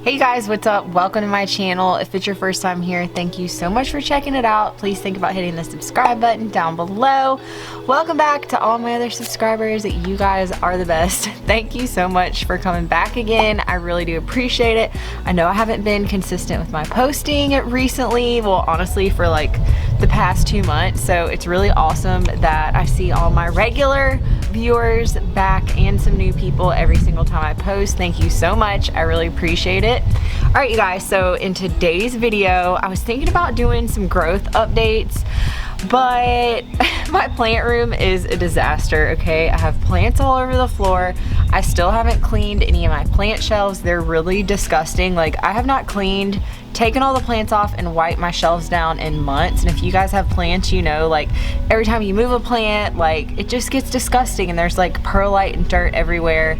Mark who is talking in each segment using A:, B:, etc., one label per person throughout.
A: Hey guys, what's up? Welcome to my channel. If it's your first time here, thank you so much for checking it out. Please think about hitting the subscribe button down below. Welcome back to all my other subscribers. You guys are the best. Thank you so much for coming back again. I really do appreciate it. I know I haven't been consistent with my posting recently, well honestly for like the past 2 months, so it's really awesome that I see all my regular viewers back and some new people every single time I post. Thank you so much. I really appreciate it. All right, you guys, so in today's video, I was thinking about doing some growth updates, but my plant room is a disaster, okay? I have plants all over the floor. I still haven't cleaned any of my plant shelves. They're really disgusting. Like, I have not cleaned, taken all the plants off and wiped my shelves down in months. And if you guys have plants, you know, like every time you move a plant, like it just gets disgusting and there's like perlite and dirt everywhere.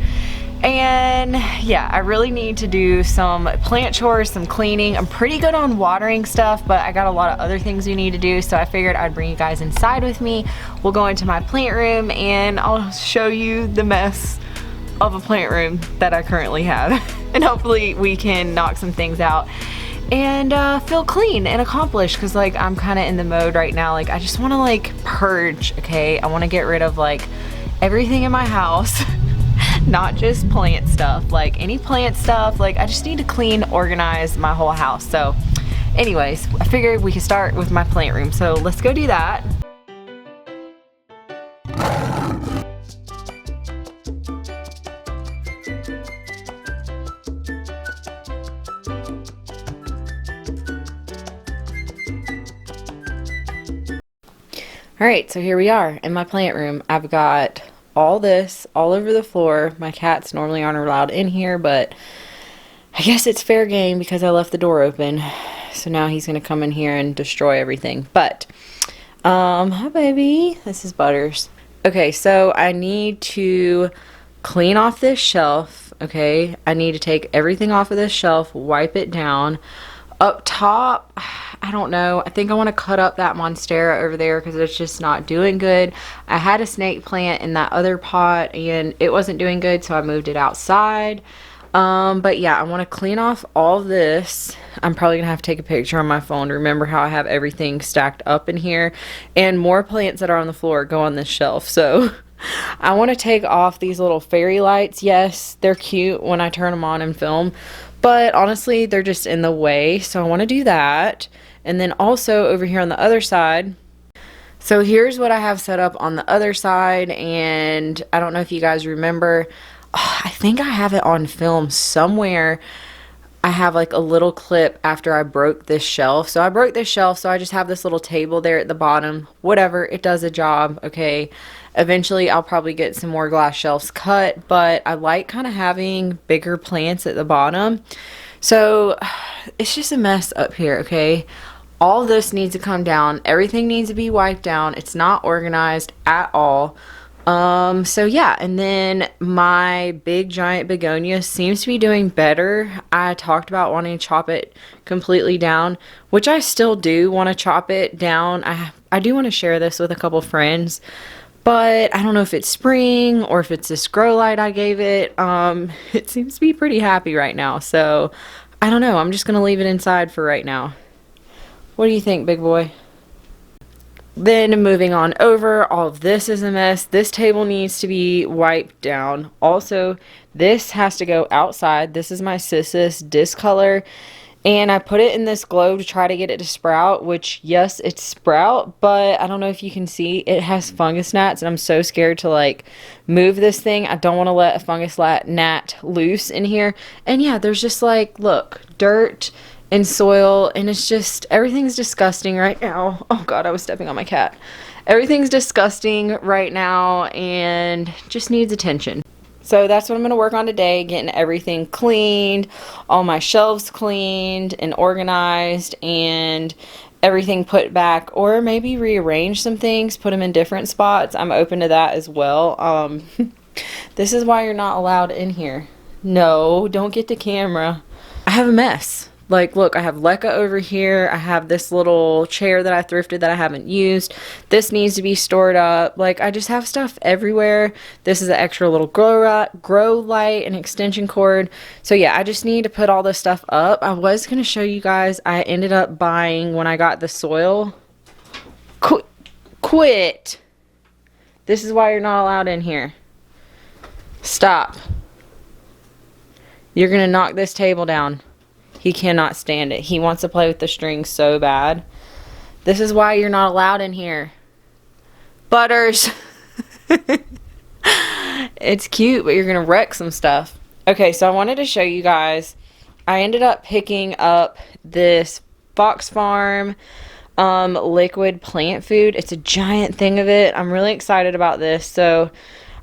A: And yeah, I really need to do some plant chores, some cleaning. I'm pretty good on watering stuff, but I got a lot of other things we need to do, so I figured I'd bring you guys inside with me. We'll go into my plant room and I'll show you the mess of a plant room that I currently have. And hopefully we can knock some things out and feel clean and accomplished, because like I'm kind of in the mode right now, like I just want to like purge, okay? I want to get rid of like everything in my house. Not just plant stuff, like any plant stuff, like I just need to clean, organize my whole house. So anyways, I figured we could start with my plant room, so let's go do that. All right, so here we are in my plant room. I've got all this all over the floor. My cats normally aren't allowed in here, but I guess it's fair game because I left the door open. So now he's gonna come in here and destroy everything. But hi baby, this is Butters. Okay, so I need to clean off this shelf. Okay, I need to take everything off of this shelf, wipe it down. Up top, I don't know, I think I want to cut up that monstera over there because it's just not doing good. I had a snake plant in that other pot and it wasn't doing good, so I moved it outside. But yeah, I want to clean off all this. I'm probably gonna have to take a picture on my phone to remember how I have everything stacked up in here, and more plants that are on the floor go on this shelf. So I want to take off these little fairy lights. Yes, they're cute when I turn them on and film, but honestly they're just in the way, so I want to do that. And then also over here on the other side, so here's what I have set up on the other side, and I don't know if you guys remember, I think I have it on film somewhere. I have like a little clip after I broke this shelf. So I broke this shelf, so I just have this little table there at the bottom. Whatever, it does a job, okay? Eventually I'll probably get some more glass shelves cut, but I like kind of having bigger plants at the bottom. So it's just a mess up here, okay? All this needs to come down. Everything needs to be wiped down. It's not organized at all. So yeah, and then my big giant begonia seems to be doing better. I talked about wanting to chop it completely down, which I still do want to chop it down. I do want to share this with a couple friends, but I don't know if it's spring or if it's this grow light I gave it. It seems to be pretty happy right now, so I don't know. I'm just gonna leave it inside for right now. What do you think, big boy? Then moving on over, all of this is a mess. This table needs to be wiped down. Also, this has to go outside. This is my cissus discolor, and I put it in this globe to try to get it to sprout, which yes, it's sprout, but I don't know if you can see, it has fungus gnats, and I'm so scared to like move this thing. I don't want to let a fungus gnat loose in here. And yeah, there's just like, look, dirt and soil, and it's just, everything's disgusting right now. Oh god, I was stepping on my cat. Everything's disgusting right now and just needs attention. So that's what I'm going to work on today, getting everything cleaned, all my shelves cleaned and organized, and everything put back, or maybe rearrange some things, put them in different spots. I'm open to that as well. This is why you're not allowed in here. No, don't get the camera. I have a mess. Like, look, I have Lekka over here. I have this little chair that I thrifted that I haven't used. This needs to be stored up. Like, I just have stuff everywhere. This is an extra little grow light and extension cord. So yeah, I just need to put all this stuff up. I was going to show you guys. I ended up buying, when I got the soil. Quit. This is why you're not allowed in here. Stop. You're going to knock this table down. He cannot stand it. He wants to play with the strings so bad. This is why you're not allowed in here. Butters. It's cute, but you're going to wreck some stuff. Okay, so I wanted to show you guys. I ended up picking up this Fox Farm liquid plant food. It's a giant thing of it. I'm really excited about this. So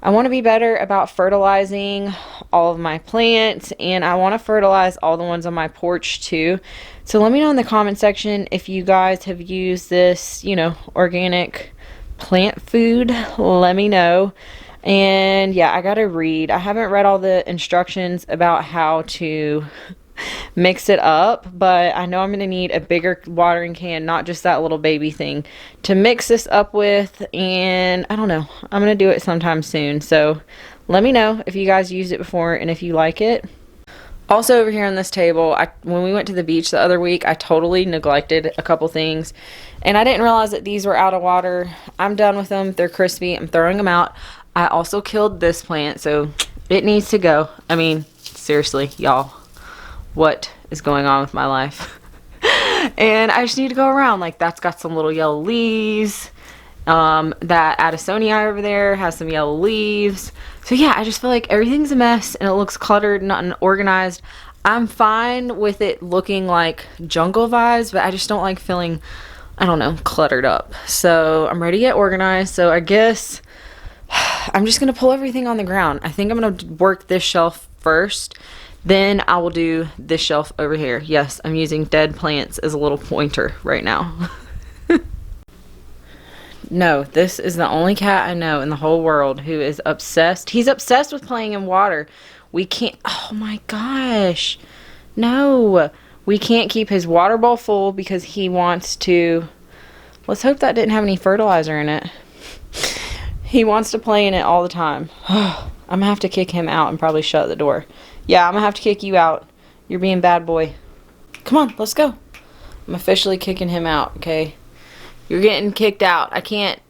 A: I want to be better about fertilizing all of my plants, and I want to fertilize all the ones on my porch too. So let me know in the comment section if you guys have used this, you know, organic plant food. Let me know. And yeah, I gotta read. I haven't read all the instructions about how to mix it up, but I know I'm gonna need a bigger watering can, not just that little baby thing, to mix this up with. And I don't know, I'm gonna do it sometime soon. So let me know if you guys used it before and if you like it. Also over here on this table, when we went to the beach the other week, I totally neglected a couple things, and I didn't realize that these were out of water. I'm done with them. They're crispy. I'm throwing them out. I also killed this plant, so it needs to go. I mean, seriously, y'all, what is going on with my life? And I just need to go around. Like, that's got some little yellow leaves. That Addisonii over there has some yellow leaves. So yeah, I just feel like everything's a mess and it looks cluttered, not unorganized. I'm fine with it looking like jungle vibes, but I just don't like feeling, I don't know, cluttered up. So I'm ready to get organized. So I guess I'm just going to pull everything on the ground. I think I'm going to work this shelf first. Then I will do this shelf over here. Yes, I'm using dead plants as a little pointer right now. No, this is the only cat I know in the whole world who is obsessed. He's obsessed with playing in water. We can't, oh my gosh. No, we can't keep his water bowl full because he wants to, let's hope that didn't have any fertilizer in it. He wants to play in it all the time. I'm gonna have to kick him out and probably shut the door. Yeah, I'm gonna have to kick you out. You're being bad boy. Come on, let's go. I'm officially kicking him out, okay? You're getting kicked out. I can't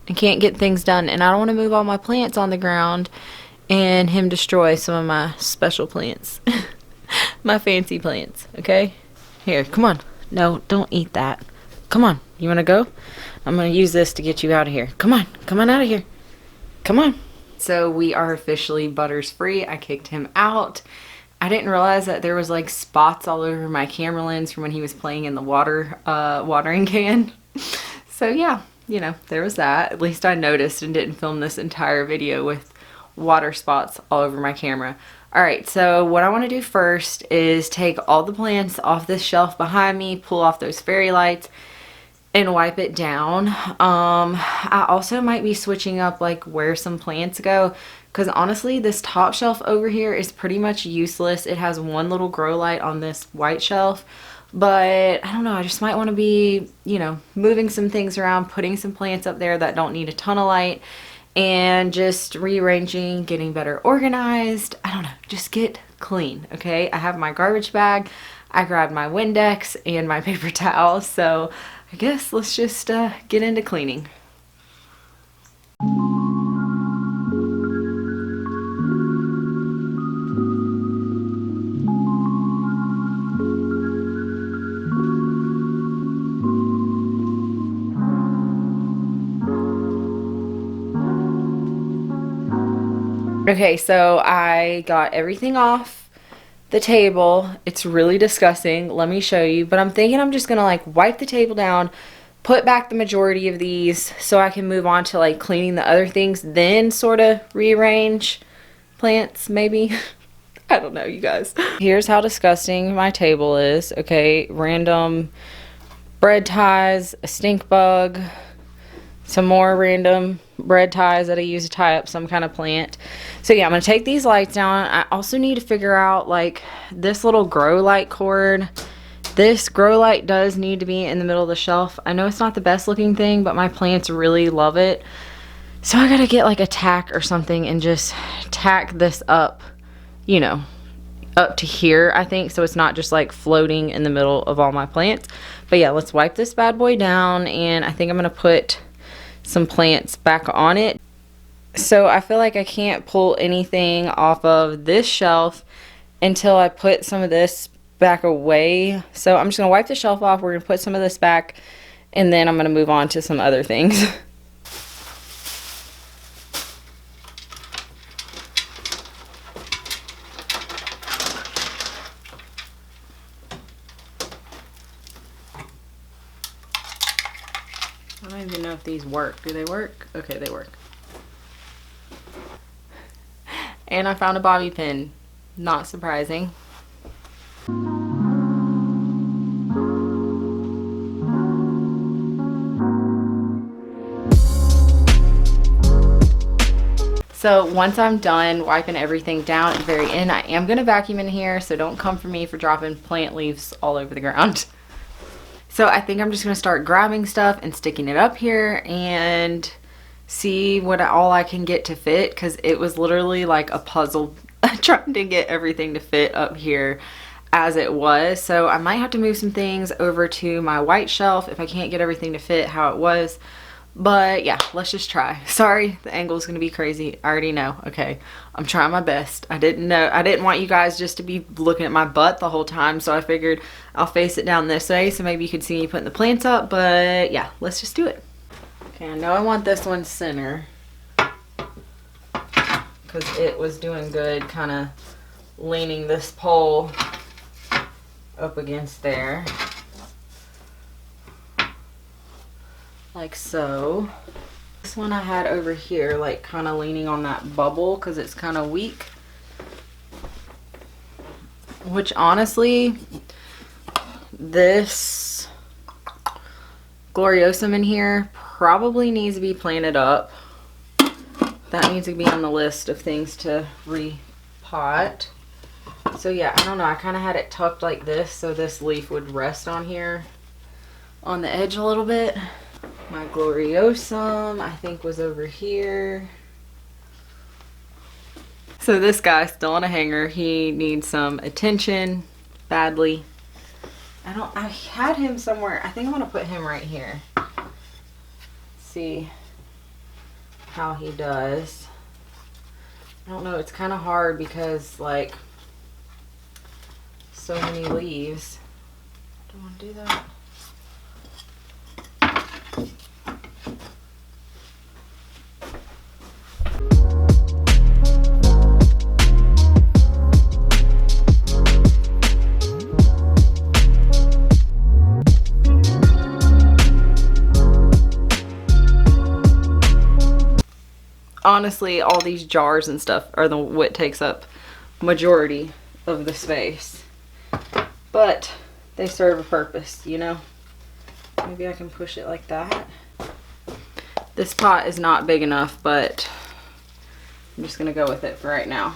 A: get things done, and I don't want to move all my plants on the ground and him destroy some of my special plants. My fancy plants, okay? Here, come on. No, don't eat that. Come on. You want to go? I'm going to use this to get you out of here. Come on. Come on out of here. Come on. So we are officially Butters free. I kicked him out. I didn't realize that there was like spots all over my camera lens from when he was playing in the watering can. So yeah, you know, there was that. At least I noticed and didn't film this entire video with water spots all over my camera. Alright, so what I want to do first is take all the plants off this shelf behind me, pull off those fairy lights, and wipe it down. I also might be switching up like where some plants go, because honestly this top shelf over here is pretty much useless. It has one little grow light on this white shelf, but I don't know, I just might want to be, you know, moving some things around, putting some plants up there that don't need a ton of light, and just rearranging, getting better organized. I don't know, just get clean, okay? I have my garbage bag, I grabbed my Windex and my paper towel, so I guess let's just get into cleaning. Okay, so I got everything off the table. It's really disgusting. Let me show you. But I'm thinking I'm just gonna like wipe the table down, put back the majority of these so I can move on to like cleaning the other things, then sort of rearrange plants maybe. I don't know, you guys. Here's how disgusting my table is. Okay, random bread ties, a stink bug, some more random bread ties that I use to tie up some kind of plant. So yeah, I'm gonna take these lights down. I also need to figure out like this little grow light cord. This grow light does need to be in the middle of the shelf. I know it's not the best looking thing, but my plants really love it. So I gotta get like a tack or something and just tack this up, you know, up to here, I think, so it's not just like floating in the middle of all my plants. But yeah, let's wipe this bad boy down, and I think I'm gonna put some plants back on it. So I feel like I can't pull anything off of this shelf until I put some of this back away. So I'm just gonna wipe the shelf off, we're gonna put some of this back, and then I'm gonna move on to some other things. I don't even know if these work. Do they work? Okay, they work. And I found a bobby pin. Not surprising. So once I'm done wiping everything down at the very end, I am going to vacuum in here, so don't come for me for dropping plant leaves all over the ground. So I think I'm just going to start grabbing stuff and sticking it up here and see what all I can get to fit, because it was literally like a puzzle trying to get everything to fit up here as it was. So I might have to move some things over to my white shelf if I can't get everything to fit how it was. But yeah, let's just try. Sorry, the angle is going to be crazy. I already know. Okay, I'm trying my best. I didn't want you guys just to be looking at my butt the whole time, so I figured I'll face it down this way so maybe you could see me putting the plants up. But yeah, let's just do it. Okay, I know I want this one center because it was doing good kind of leaning this pole up against there. Like so. This one I had over here, like kind of leaning on that bubble because it's kind of weak. Which honestly, this Gloriosum in here probably needs to be planted up. That needs to be on the list of things to repot. So yeah, I don't know. I kind of had it tucked like this so this leaf would rest on here on the edge a little bit. My Gloriosum, I think, was over here. So this guy's still on a hanger. He needs some attention badly. I had him somewhere. I think I'm gonna put him right here. See how he does. I don't know, it's kind of hard because like so many leaves. Don't want to do that. Honestly, all these jars and stuff are what takes up majority of the space, but they serve a purpose, you know. Maybe I can push it like that. This pot is not big enough, but I'm just gonna go with it for right now.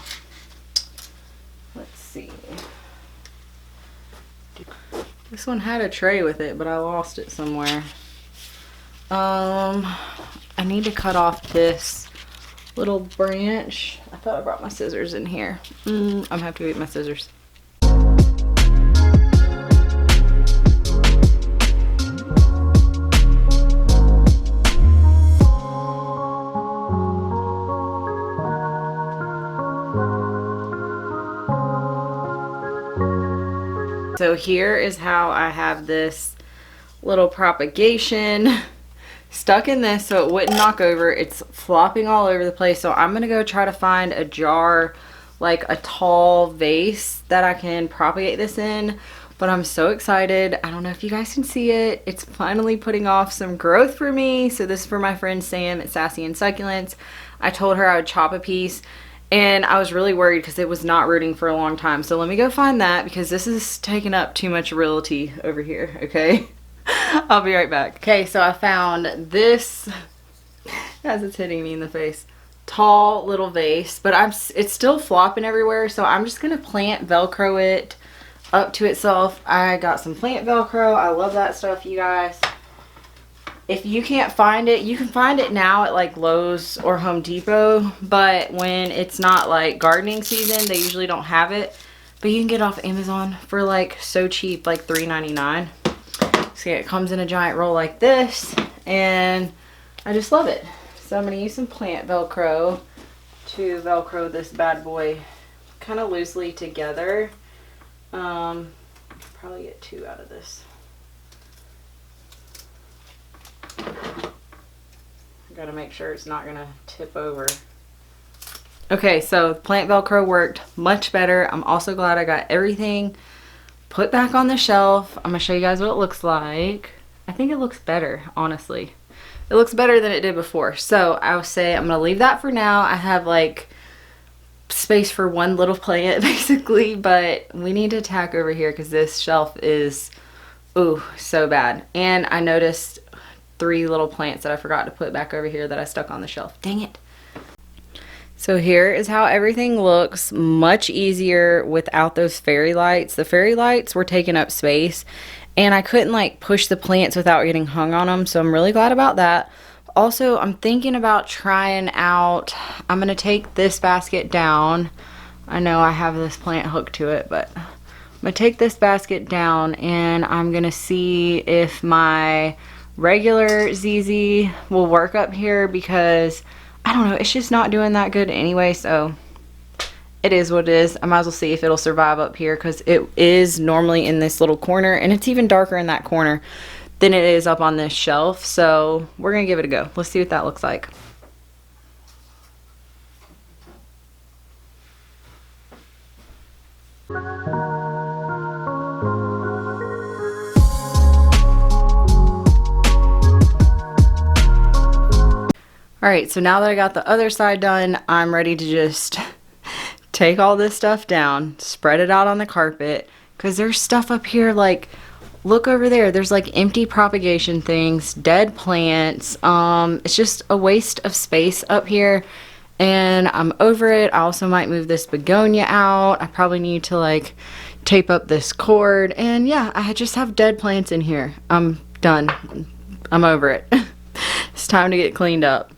A: Let's see. This one had a tray with it, but I lost it somewhere. I need to cut off this little branch. I thought I brought my scissors in here. I'm gonna have to go get my scissors. So here is how I have this little propagation stuck in this so it wouldn't knock over. It's flopping all over the place, so I'm gonna go try to find a jar, like a tall vase that I can propagate this in. But I'm so excited. I don't know if you guys can see it. It's finally putting off some growth for me. So this is for my friend Sam at Sassy and Succulents. I told her I would chop a piece, and I was really worried because it was not rooting for a long time. So let me go find that because this is taking up too much realty over here, okay? I'll be right back. Okay, so I found this as it's hitting me in the face. Tall little vase, but it's still flopping everywhere, so I'm just gonna plant Velcro it up to itself. I got some plant Velcro. I love that stuff, you guys. If you can't find it, you can find it now at like Lowe's or Home Depot, but when it's not like gardening season, they usually don't have it. But you can get it off Amazon for like so cheap, like $3.99. See, it comes in a giant roll like this, and I just love it. So I'm going to use some plant Velcro to Velcro this bad boy kind of loosely together. Probably get 2 out of this. I got to make sure it's not going to tip over. Okay, so plant Velcro worked much better. I'm also glad I got everything put back on the shelf. I'm going to show you guys what it looks like. I think it looks better, honestly. It looks better than it did before. So I would say I'm going to leave that for now. I have like space for one little plant basically, but we need to tack over here because this shelf is, ooh, so bad. And I noticed 3 little plants that I forgot to put back over here that I stuck on the shelf. Dang it. So here is how everything looks, much easier without those fairy lights. The fairy lights were taking up space, and I couldn't like push the plants without getting hung on them, so I'm really glad about that. Also, I'm thinking about trying out, I'm going to take this basket down. I know I have this plant hooked to it, but I'm going to take this basket down, and I'm going to see if my regular ZZ will work up here, because I don't know, it's just not doing that good anyway, so it is what it is. I might as well see if it'll survive up here, because it is normally in this little corner, and it's even darker in that corner than it is up on this shelf, so we're gonna give it a go. Let's see what that looks like. Alright, so now that I got the other side done, I'm ready to just take all this stuff down, spread it out on the carpet, because there's stuff up here, like, look over there, there's like empty propagation things, dead plants. It's just a waste of space up here, and I'm over it. I also might move this begonia out. I probably need to like tape up this cord, and yeah, I just have dead plants in here. I'm done. I'm over it. It's time to get cleaned up.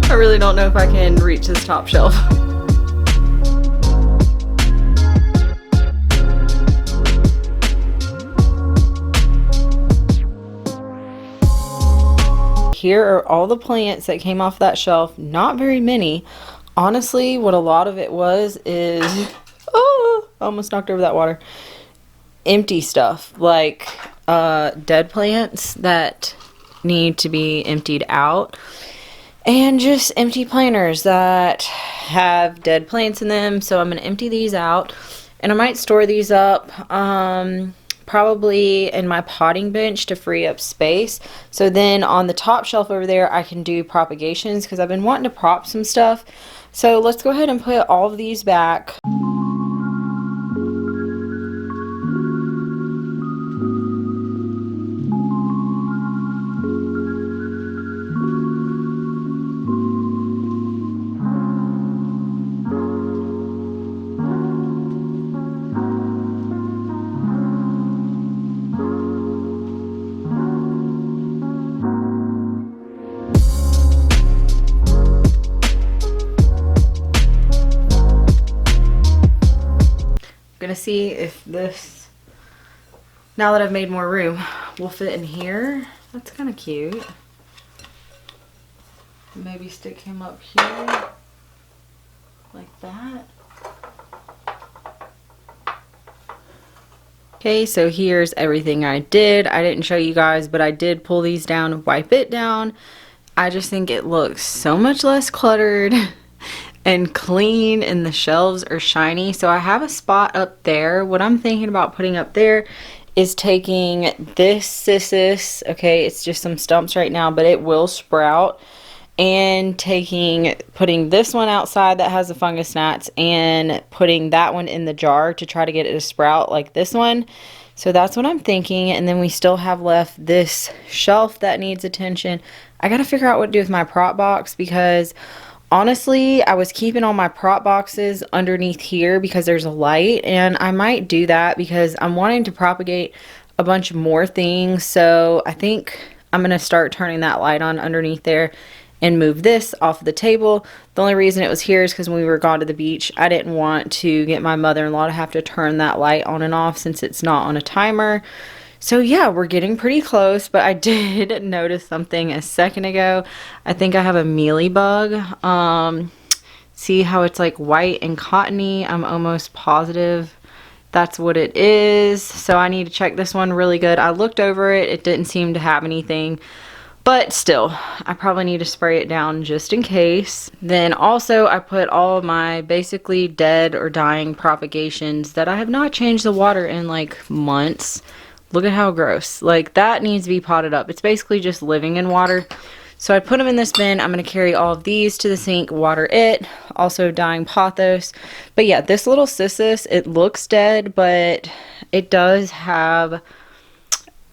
A: I really don't know if I can reach this top shelf. Here are all the plants that came off that shelf. Not very many. Honestly, what a lot of it was is, oh, almost knocked over that water. Empty stuff, like dead plants that need to be emptied out. And just empty planters that have dead plants in them. So I'm going to empty these out. And I might store these up probably in my potting bench to free up space. So then on the top shelf over there, I can do propagations, because I've been wanting to prop some stuff. So let's go ahead and put all of these back. Gonna see if this, now that I've made more room, will fit in here. That's kind of cute. Maybe stick him up here like that. Okay, so here's everything I did. I didn't show you guys, but I did pull these down, wipe it down. I just think it looks so much less cluttered and clean, and the shelves are shiny. So I have a spot up there. What I'm thinking about putting up there is taking this cissus, okay, it's just some stumps right now, but it will sprout, and putting this one outside that has the fungus gnats and putting that one in the jar to try to get it to sprout like this one. So that's what I'm thinking. And then we still have left this shelf that needs attention. I gotta figure out what to do with my prop box, because honestly I was keeping all my prop boxes underneath here because there's a light, and I might do that because I'm wanting to propagate a bunch more things. So I think I'm gonna start turning that light on underneath there and move this off the table. The only reason it was here is because when we were gone to the beach, I didn't want to get my mother-in-law to have to turn that light on and off since it's not on a timer. So yeah, we're getting pretty close, but I did notice something a second ago. I think I have a mealy bug. See how it's like white and cottony? I'm almost positive that's what it is. So I need to check this one really good. I looked over it, it didn't seem to have anything. But still, I probably need to spray it down just in case. Then also I put all of my basically dead or dying propagations that I have not changed the water in like months. Look at how gross. Like that needs to be potted up. It's basically just living in water. So I put them in this bin. I'm going to carry all of these to the sink, water it. Also dying pothos. But yeah, this little cissus, it looks dead, but it does have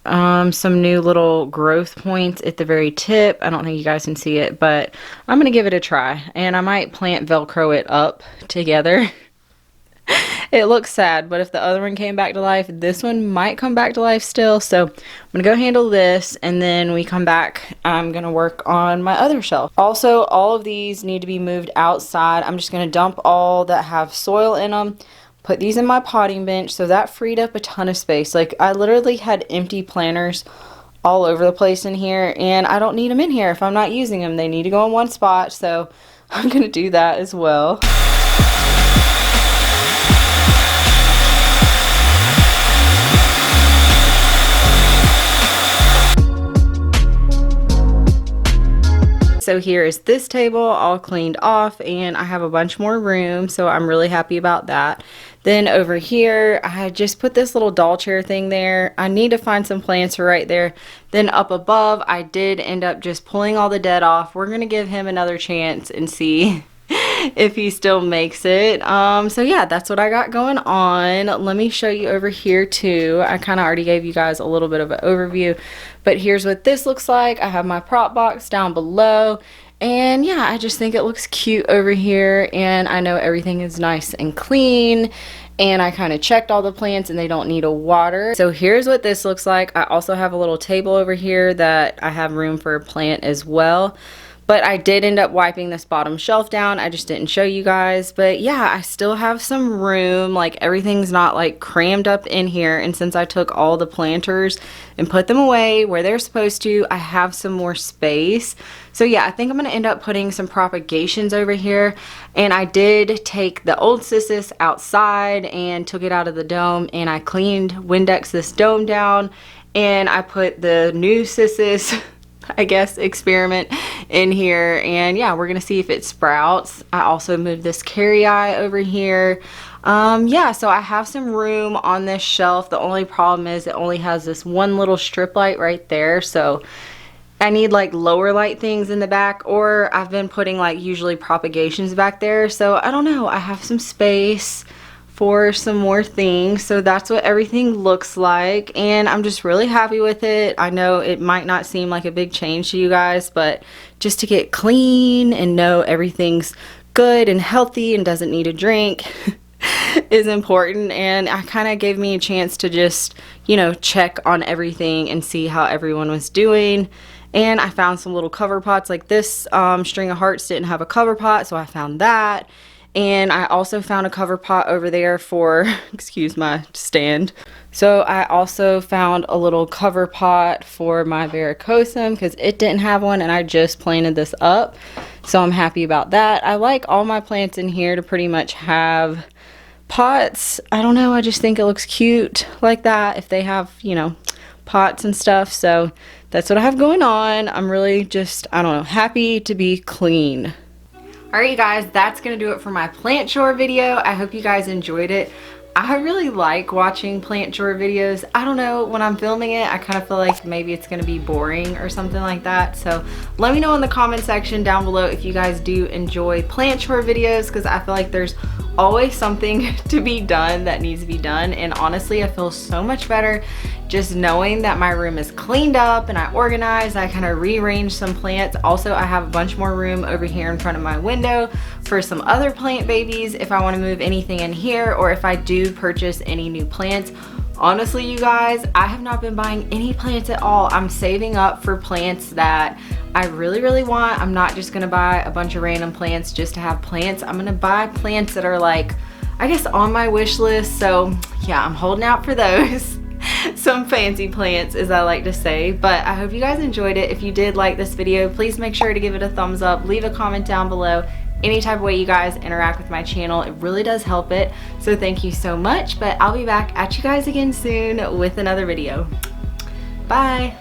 A: some new little growth points at the very tip. I don't think you guys can see it, but I'm gonna give it a try, and I might plant Velcro it up together. It looks sad, but if the other one came back to life, this one might come back to life still. So I'm gonna go handle this, and then we come back, I'm gonna work on my other shelf. Also, all of these need to be moved outside. I'm just gonna dump all that have soil in them, put these in my potting bench, so that freed up a ton of space. Like I literally had empty planters all over the place in here, and I don't need them in here if I'm not using them. They need to go in one spot, so I'm gonna do that as well. So here is this table all cleaned off, and I have a bunch more room, so I'm really happy about that. Then over here, I just put this little doll chair thing there. I need to find some plants right there. Then up above, I did end up just pulling all the dead off. We're gonna give him another chance and see if he still makes it. So yeah, that's what I got going on. Let me show you over here too. I kind of already gave you guys a little bit of an overview, but here's what this looks like. I have my prop box down below, and yeah, I just think it looks cute over here, and I know everything is nice and clean, and I kind of checked all the plants and they don't need a water. So here's what this looks like. I also have a little table over here that I have room for a plant as well. But I did end up wiping this bottom shelf down. I just didn't show you guys. But yeah, I still have some room. Like everything's not like crammed up in here. And since I took all the planters and put them away where they're supposed to, I have some more space. So yeah, I think I'm going to end up putting some propagations over here. And I did take the old cissus outside and took it out of the dome. And I cleaned Windex this dome down. And I put the new cissus I guess experiment in here, and yeah, we're gonna see if it sprouts. I also moved this carry eye over here. Yeah, so I have some room on this shelf. The only problem is it only has this one little strip light right there, so I need like lower light things in the back, or I've been putting like usually propagations back there. So I don't know, I have some space for some more things. So that's what everything looks like, and I'm just really happy with it. I know it might not seem like a big change to you guys, but just to get clean and know everything's good and healthy and doesn't need a drink is important. And I kind of gave me a chance to just, you know, check on everything and see how everyone was doing. And I found some little cover pots. Like this string of hearts didn't have a cover pot, so I found that. And I also found a cover pot over there for, excuse my stand. So I also found a little cover pot for my varicosum because it didn't have one and I just planted this up. So I'm happy about that. I like all my plants in here to pretty much have pots. I don't know, I just think it looks cute like that if they have, you know, pots and stuff. So that's what I have going on. I'm really just, I don't know, happy to be clean. Alright you guys, that's going to do it for my plant chore video. I hope you guys enjoyed it. I really like watching plant chore videos. I don't know, when I'm filming it, I kind of feel like maybe it's going to be boring or something like that. So let me know in the comment section down below if you guys do enjoy plant chore videos, because I feel like there's always something to be done that needs to be done. And honestly, I feel so much better just knowing that my room is cleaned up and I organized. I kind of rearranged some plants. Also, I have a bunch more room over here in front of my window for some other plant babies if I want to move anything in here, or if I do purchase any new plants. Honestly, you guys, I have not been buying any plants at all. I'm saving up for plants that I really want. I'm not just gonna buy a bunch of random plants just to have plants. I'm gonna buy plants that are like, I guess, on my wish list. So yeah, I'm holding out for those. Some fancy plants, as I like to say. But I hope you guys enjoyed it. If you did like this video, please make sure to give it a thumbs up, leave a comment down below. Any type of way you guys interact with my channel, it really does help it. So thank you so much, but I'll be back at you guys again soon with another video. Bye.